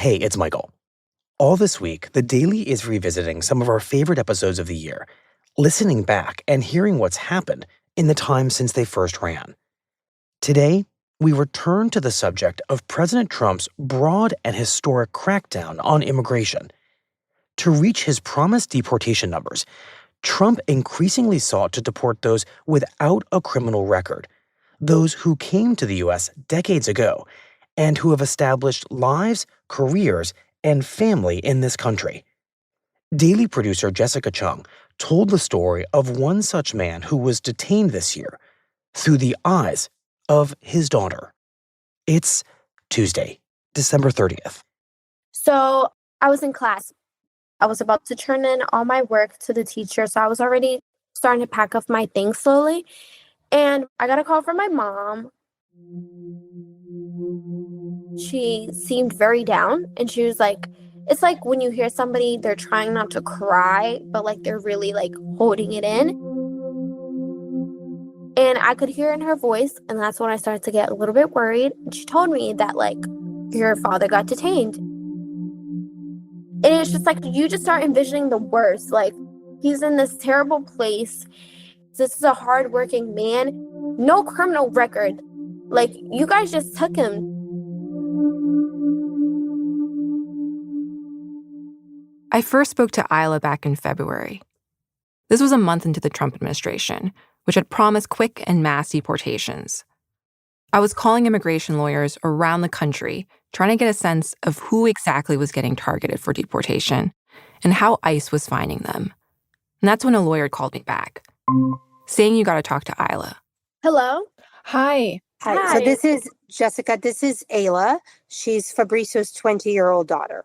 Hey, it's Michael. All this week, The Daily is revisiting some of our favorite episodes of the year, listening back and hearing what's happened in the time since they first ran. Today, we return to the subject of President Trump's broad and historic crackdown on immigration. To reach his promised deportation numbers, Trump increasingly sought to deport those without a criminal record, those who came to the U.S. decades ago and who have established lives, careers, and family in this country. Daily producer Jessica Cheung told the story of one such man who was detained this year through the eyes of his daughter. It's Tuesday, December 30th. So I was in class. I was about to turn in all my work to the teacher, so I was already starting to pack up my things slowly. And I got a call from my mom. She seemed very down, and she was like, it's like when you hear somebody, they're trying not to cry, but like they're really like holding it in. And I could hear in her voice, and that's when I started to get a little bit worried. And she told me that like your father got detained. And it's just like you just start envisioning the worst. Like he's in this terrible place. This is a hardworking man, no criminal record. Like you guys just took him. I first spoke to Isla back in February. This was a month into the Trump administration, which had promised quick and mass deportations. I was calling immigration lawyers around the country, trying to get a sense of who exactly was getting targeted for deportation and how ICE was finding them. And that's when a lawyer called me back, saying you got to talk to Isla. Hello? Hi. Hi. So this is Jessica. This is Ayla. She's Fabrizio's 20-year-old daughter.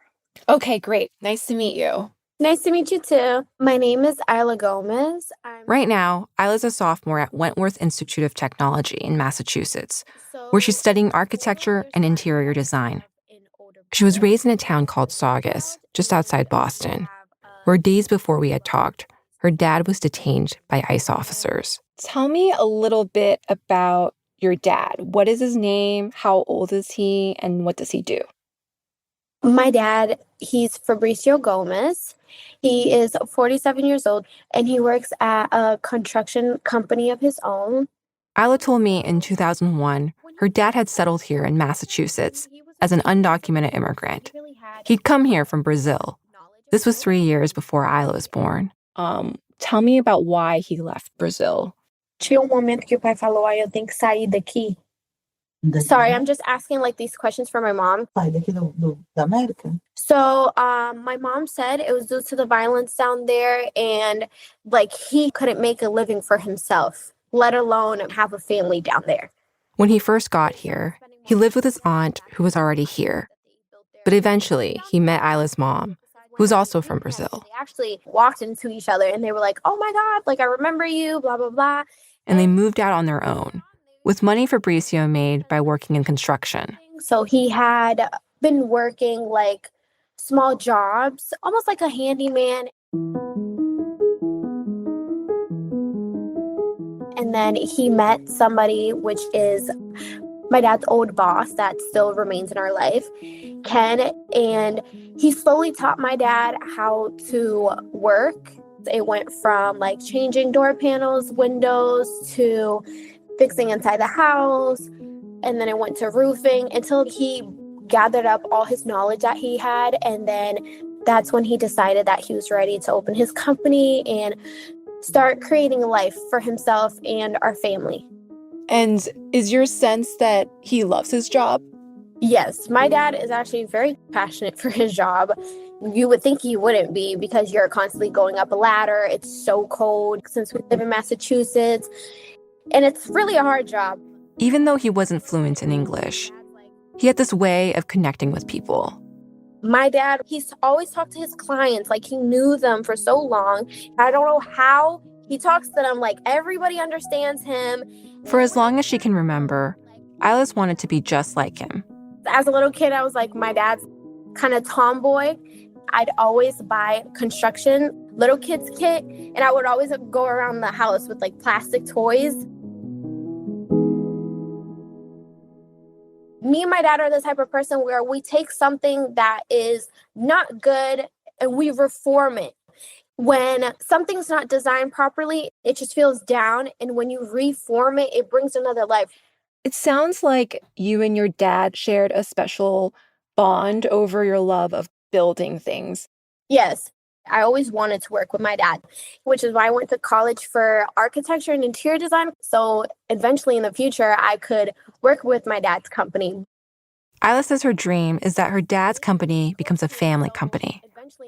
Okay, great. Nice to meet you. Nice to meet you too. My name is Isla Gomez. Right now, Isla's a sophomore at Wentworth Institute of Technology in Massachusetts, where she's studying architecture and interior design. She was raised in a town called Saugus, just outside Boston, where days before we had talked, her dad was detained by ICE officers. Tell me a little bit about your dad. What is his name? How old is he? And what does he do? My dad, he's Fabrizio Gomez. He is 47 years old, and he works at a construction company of his own. Isla told me in 2001, her dad had settled here in Massachusetts as an undocumented immigrant. He'd come here from Brazil. This was 3 years before Isla was born. Tell me about why he left Brazil. Tinha momento que o pai falou, eu tenho que sair daqui. Sorry, I'm just asking like these questions for my mom. Da América? So my mom said it was due to the violence down there, and like he couldn't make a living for himself, let alone have a family down there. When he first got here, he lived with his aunt who was already here. But eventually, he met Isla's mom, who was also from Brazil. They actually walked into each other and they were like, oh my God, like I remember you, blah, blah, blah. And they moved out on their own, with money Fabrizio made by working in construction. So he had been working like small jobs, almost like a handyman. And then he met somebody, which is my dad's old boss that still remains in our life, Ken. And he slowly taught my dad how to work. It went from like changing door panels, windows, to fixing inside the house. And then it went to roofing until he gathered up all his knowledge that he had. And then that's when he decided that he was ready to open his company and start creating a life for himself and our family. And is your sense that he loves his job? Yes, my dad is actually very passionate for his job. You would think he wouldn't be because you're constantly going up a ladder. It's so cold since we live in Massachusetts. And it's really a hard job. Even though he wasn't fluent in English, he had this way of connecting with people. My dad, he's always talked to his clients like he knew them for so long. I don't know how he talks to them. Like everybody understands him. For as long as she can remember, Isla's wanted to be just like him. As a little kid, I was like my dad's kind of tomboy. I'd always buy construction little kids kit, and I would always go around the house with like plastic toys. Me and my dad are the type of person where we take something that is not good and we reform it. When something's not designed properly, it just feels down. And when you reform it, it brings another life. It sounds like you and your dad shared a special bond over your love of building things. Yes, I always wanted to work with my dad, which is why I went to college for architecture and interior design. So eventually in the future, I could work with my dad's company. Isla says her dream is that her dad's company becomes a family company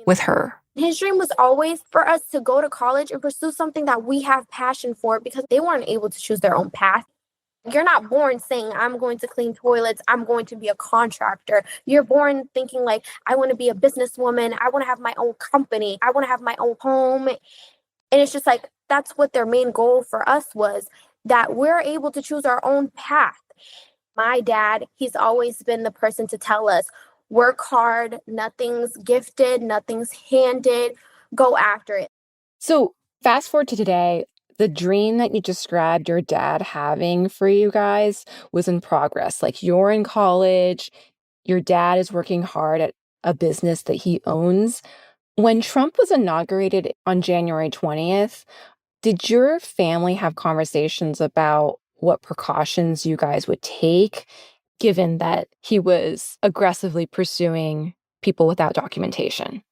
with her. His dream was always for us to go to college and pursue something that we have passion for because they weren't able to choose their own path. You're not born saying, I'm going to clean toilets, I'm going to be a contractor. You're born thinking like, I want to be a businesswoman, I want to have my own company, I want to have my own home. And it's just like, that's what their main goal for us was, that we're able to choose our own path. My dad, he's always been the person to tell us, work hard, nothing's gifted, nothing's handed, go after it. So fast forward to today, the dream that you described your dad having for you guys was in progress. Like you're in college, your dad is working hard at a business that he owns. When Trump was inaugurated on January 20th, did your family have conversations about what precautions you guys would take, given that he was aggressively pursuing people without documentation?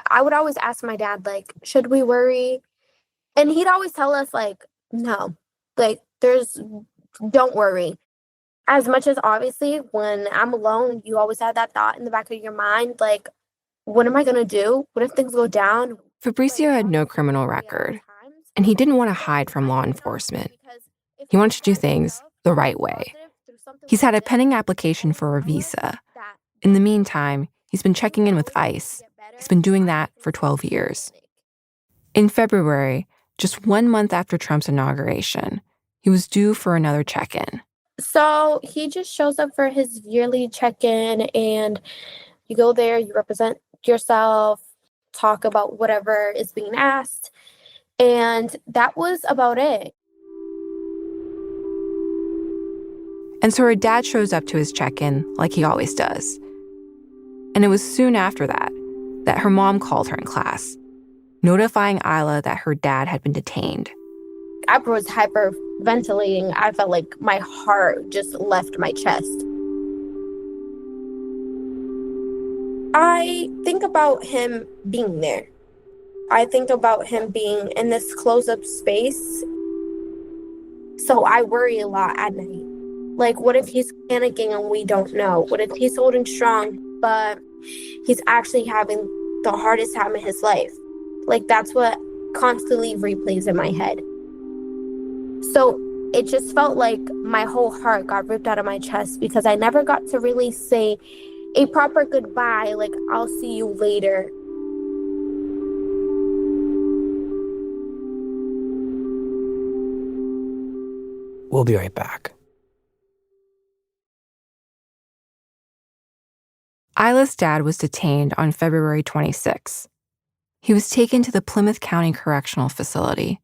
I would always ask my dad, like, should we worry? And he'd always tell us, like, no, like, don't worry. As much as obviously when I'm alone, you always have that thought in the back of your mind, like, what am I going to do? What if things go down? Fabricio had no criminal record, and he didn't want to hide from law enforcement. He wanted to do things the right way. He's had a pending application for a visa. In the meantime, he's been checking in with ICE. He's been doing that for 12 years. In February, just 1 month after Trump's inauguration, he was due for another check-in. So he just shows up for his yearly check-in, and you go there, you represent yourself, talk about whatever is being asked, and that was about it. And so her dad shows up to his check-in like he always does. And it was soon after that her mom called her in class, notifying Isla that her dad had been detained. I was hyperventilating. I felt like my heart just left my chest. I think about him being there. I think about him being in this close-up space. So I worry a lot at night. Like, what if he's panicking and we don't know? What if he's holding strong, but he's actually having the hardest time of his life? Like, that's what constantly replays in my head. So it just felt like my whole heart got ripped out of my chest because I never got to really say a proper goodbye, like, I'll see you later. We'll be right back. Isla's dad was detained on February 26. He was taken to the Plymouth County Correctional Facility,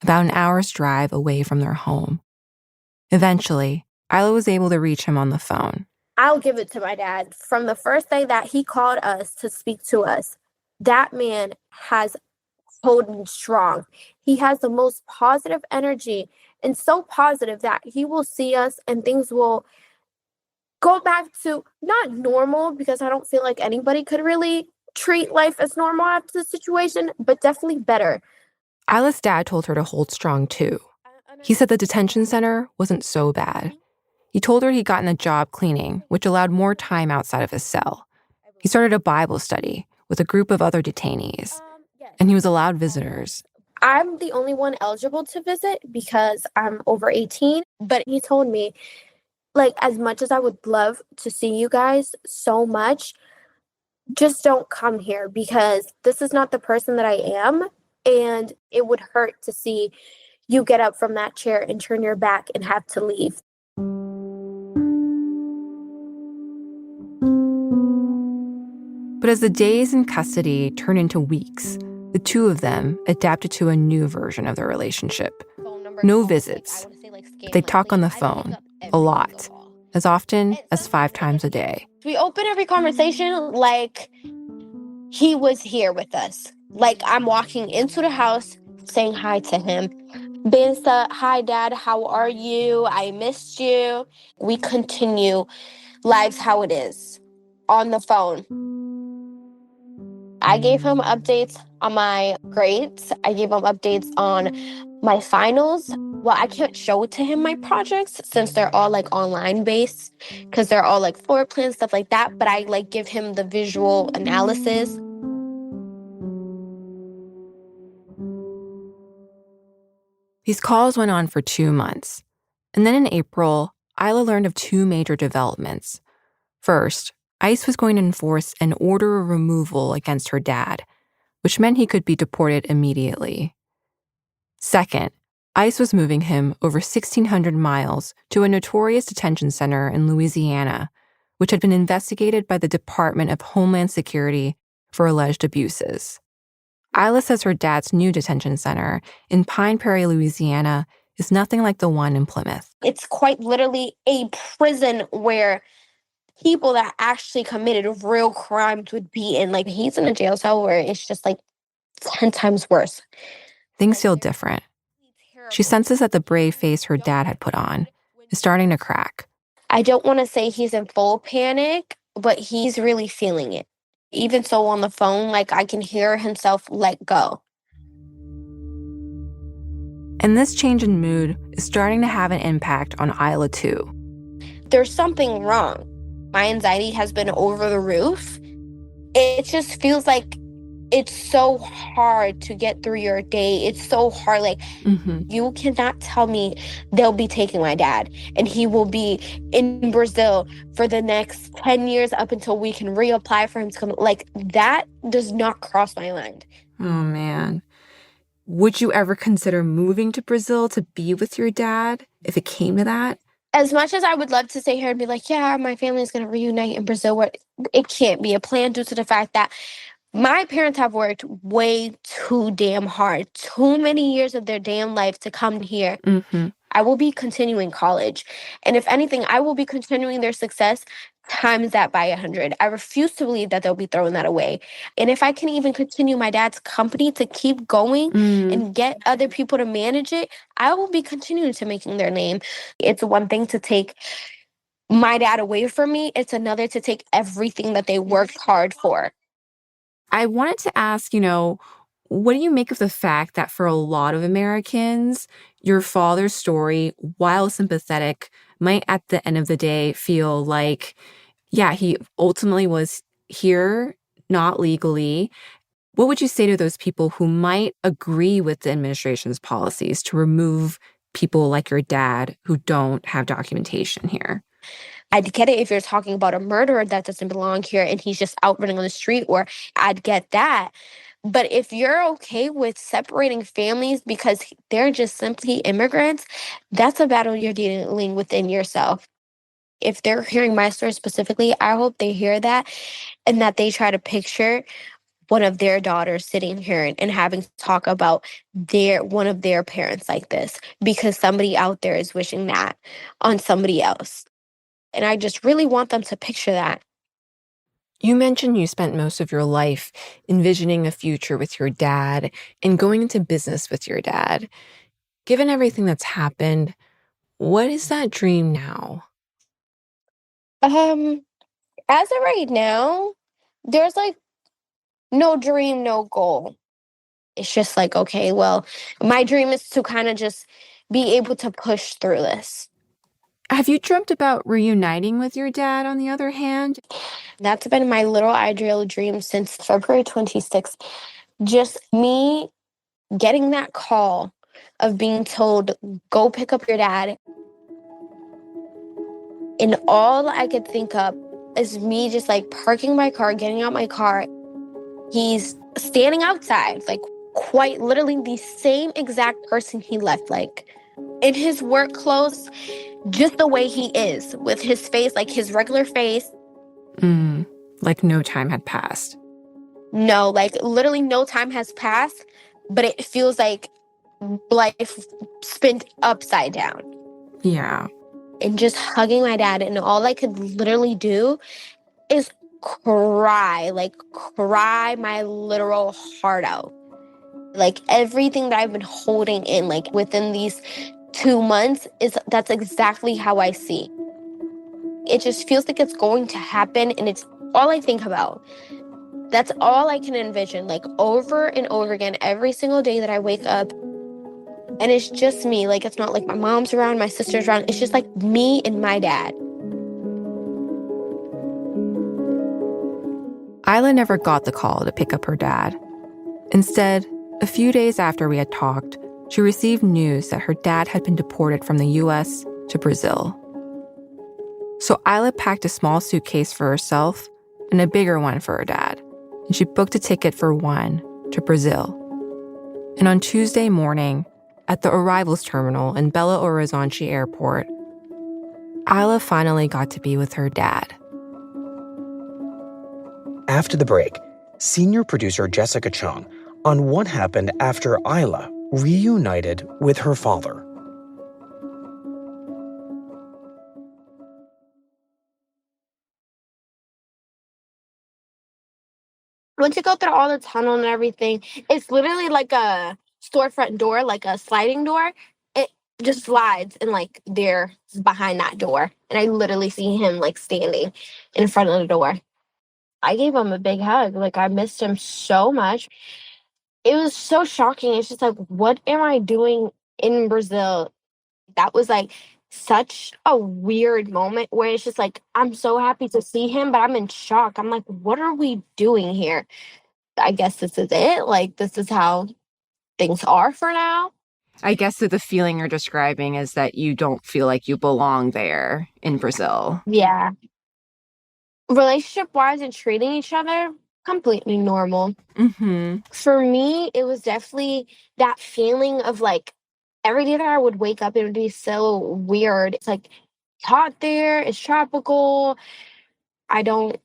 about an hour's drive away from their home. Eventually, Isla was able to reach him on the phone. I'll give it to my dad. From the first day that he called us to speak to us, that man has holding strong. He has the most positive energy, and so positive that he will see us and things will go back to not normal, because I don't feel like anybody could really treat life as normal after the situation, but definitely better. Isla's dad told her to hold strong too. He said the detention center wasn't so bad. He told her he'd gotten a job cleaning, which allowed more time outside of his cell. He started a Bible study with a group of other detainees, and he was allowed visitors. I'm the only one eligible to visit because I'm over 18, but he told me, like, as much as I would love to see you guys so much, just don't come here because this is not the person that I am, and it would hurt to see you get up from that chair and turn your back and have to leave. But as the days in custody turned into weeks, the two of them adapted to a new version of their relationship. No visits. They talk on the phone a lot. as often as 5 times a day. We open every conversation like he was here with us. Like I'm walking into the house saying hi to him. Bensa, hi dad, how are you? I missed you. We continue lives how it is on the phone. I gave him updates on my grades. I gave him updates on my finals. Well, I can't show to him my projects since they're all like online based because they're all like floor plans, stuff like that. But I like give him the visual analysis. These calls went on for 2 months. And then in April, Isla learned of 2 major developments. First, ICE was going to enforce an order of removal against her dad, which meant he could be deported immediately. Second, ICE was moving him over 1,600 miles to a notorious detention center in Louisiana, which had been investigated by the Department of Homeland Security for alleged abuses. Isla says her dad's new detention center in Pine Prairie, Louisiana, is nothing like the one in Plymouth. It's quite literally a prison where people that actually committed real crimes would be in. Like he's in a jail cell where it's just like 10 times worse. Things feel different. She senses that the brave face her dad had put on is starting to crack. I don't want to say he's in full panic, but he's really feeling it. Even so on the phone, like I can hear himself let go. And this change in mood is starting to have an impact on Isla too. There's something wrong. My anxiety has been over the roof. It just feels like it's so hard to get through your day. It's so hard. Like, you cannot tell me they'll be taking my dad and he will be in Brazil for the next 10 years up until we can reapply for him to come. Like, that does not cross my mind. Oh, man. Would you ever consider moving to Brazil to be with your dad if it came to that? As much as I would love to stay here and be like, yeah, my family is going to reunite in Brazil, where it can't be a plan due to the fact that my parents have worked way too damn hard, too many years of their damn life to come here. I will be continuing college. And if anything, I will be continuing their success times that by 100. I refuse to believe that they'll be throwing that away. And if I can even continue my dad's company to keep going and get other people to manage it, I will be continuing to making their name. It's one thing to take my dad away from me. It's another to take everything that they worked hard for. I wanted to ask, what do you make of the fact that for a lot of Americans, your father's story, while sympathetic, might at the end of the day feel like, yeah, he ultimately was here, not legally. What would you say to those people who might agree with the administration's policies to remove people like your dad who don't have documentation here? I'd get it if you're talking about a murderer that doesn't belong here and he's just out running on the street, or I'd get that. But if you're okay with separating families because they're just simply immigrants, that's a battle you're dealing within yourself. If they're hearing my story specifically, I hope they hear that and that they try to picture one of their daughters sitting here and having to talk about one of their parents like this because somebody out there is wishing that on somebody else. And I just really want them to picture that. You mentioned you spent most of your life envisioning a future with your dad and going into business with your dad. Given everything that's happened, what is that dream now? As of right now, there's like no dream, no goal. It's just like, okay, well, my dream is to kind of just be able to push through this. Have you dreamt about reuniting with your dad, on the other hand? That's been my little ideal dream since February 26th. Just me getting that call of being told, go pick up your dad. And all I could think of is me just like parking my car, getting out my car. He's standing outside, like quite literally the same exact person he left, like in his work clothes, just the way he is, with his face, like his regular face. Like no time had passed. No, like literally no time has passed, but it feels like life spent upside down. Yeah. and just hugging my dad. And all I could literally do is cry my literal heart out. Like everything that I've been holding in, like within these 2 months, that's exactly how I see. It just feels like it's going to happen, and it's all I think about. That's all I can envision, like over and over again, every single day that I wake up. And it's just me. Like, it's not like my mom's around, my sister's around. It's just like me and my dad. Isla never got the call to pick up her dad. Instead, a few days after we had talked, she received news that her dad had been deported from the U.S. to Brazil. So Isla packed a small suitcase for herself and a bigger one for her dad, and she booked a ticket for one to Brazil. And on Tuesday morning, at the arrivals terminal in Belo Horizonte Airport, Isla finally got to be with her dad. After the break, senior producer Jessica Cheung on what happened after Isla reunited with her father. Once you go through all the tunnel and everything, it's literally like a storefront door, like a sliding door. It just slides, and like they're behind that door. And I literally see him like standing in front of the door. I gave him a big hug. Like, I missed him so much. It was so shocking. It's just like, what am I doing in Brazil? That was like such a weird moment where it's just like, I'm so happy to see him, but I'm in shock. I'm like, what are we doing here? I guess this is it. Like, this is how things are for now. I guess that the feeling you're describing is that you don't feel like you belong there in Brazil. Yeah. Relationship wise and treating each other, completely normal. Mm-hmm. For me, it was definitely that feeling of like every day that I would wake up, it would be so weird. It's like hot there, it's tropical. I don't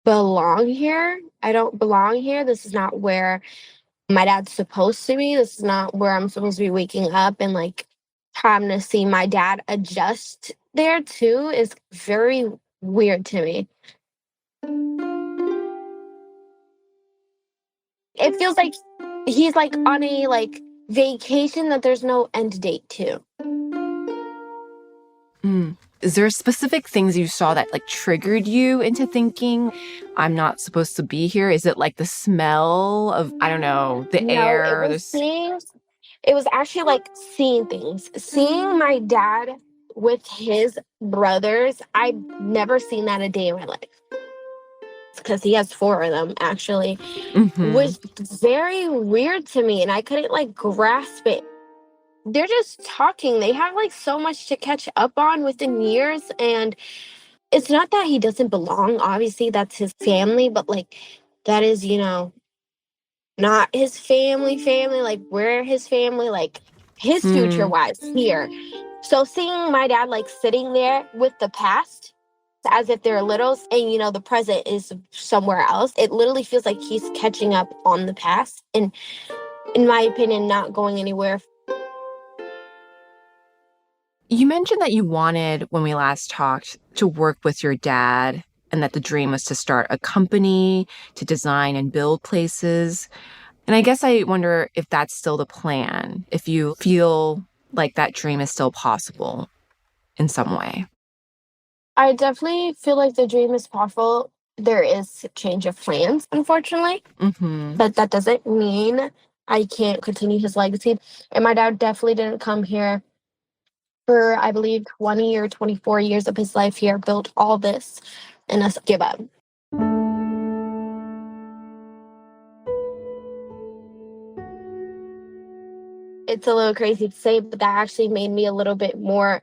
belong here. I don't belong here. This is not where my dad's supposed to be. This is not where I'm supposed to be waking up, and like having to see my dad adjust there too is very weird to me. It feels like he's like on a like vacation that there's no end date to. Is there specific things you saw that like triggered you into thinking, I'm not supposed to be here? Is it like the smell of, I don't know, the No, air? it was actually like seeing things. Seeing my dad with his brothers, I've never seen that a day in my life. Because he has 4 of them, actually, was very weird to me, and I couldn't like grasp it. They're just talking. They have like so much to catch up on within years, and it's not that he doesn't belong. Obviously, that's his family, but like that is, not his family, like we're his family, like his future wives here. So seeing my dad like sitting there with the past as if they're littles and, the present is somewhere else, it literally feels like he's catching up on the past and, in my opinion, not going anywhere. You mentioned that you wanted, when we last talked, to work with your dad and that the dream was to start a company, to design and build places. And I guess I wonder if that's still the plan, if you feel like that dream is still possible in some way. I definitely feel like the dream is possible. There is a change of plans, unfortunately, but that doesn't mean I can't continue his legacy. And my dad definitely didn't come here for, I believe, 20 or 24 years of his life here, built all this, and us give up. It's a little crazy to say, but that actually made me a little bit more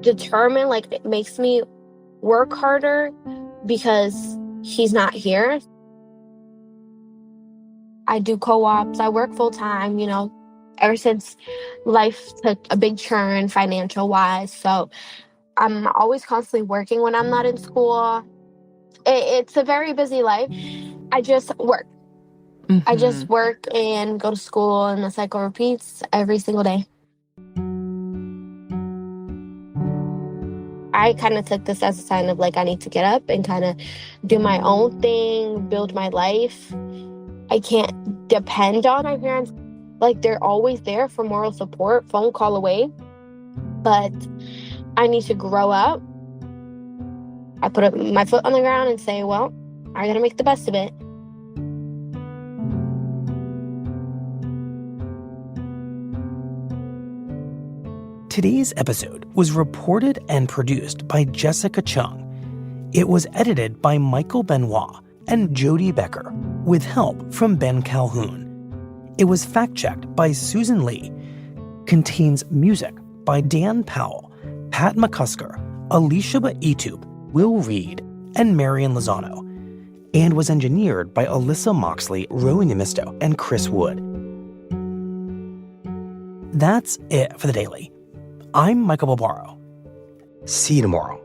determined. Like, it makes me work harder because he's not here. I do co-ops. I work full time, ever since life took a big turn financial wise. So I'm always constantly working when I'm not in school. It's a very busy life. I just work. I just work and go to school, and the cycle repeats every single day. I kind of took this as a sign of like, I need to get up and kind of do my own thing, build my life. I can't depend on my parents. Like, they're always there for moral support, phone call away. But I need to grow up. I put my foot on the ground and say, well, I gotta make the best of it. Today's episode was reported and produced by Jessica Cheung. It was edited by Michael Benoit and Jody Becker, with help from Ben Calhoun. It was fact-checked by Susan Lee. Contains music by Dan Powell, Pat McCusker, Alicia Baitub, Will Reed, and Marian Lozano, and was engineered by Alyssa Moxley, Rowan Nemisto, and Chris Wood. That's it for the Daily. I'm Michael Barbaro. See you tomorrow.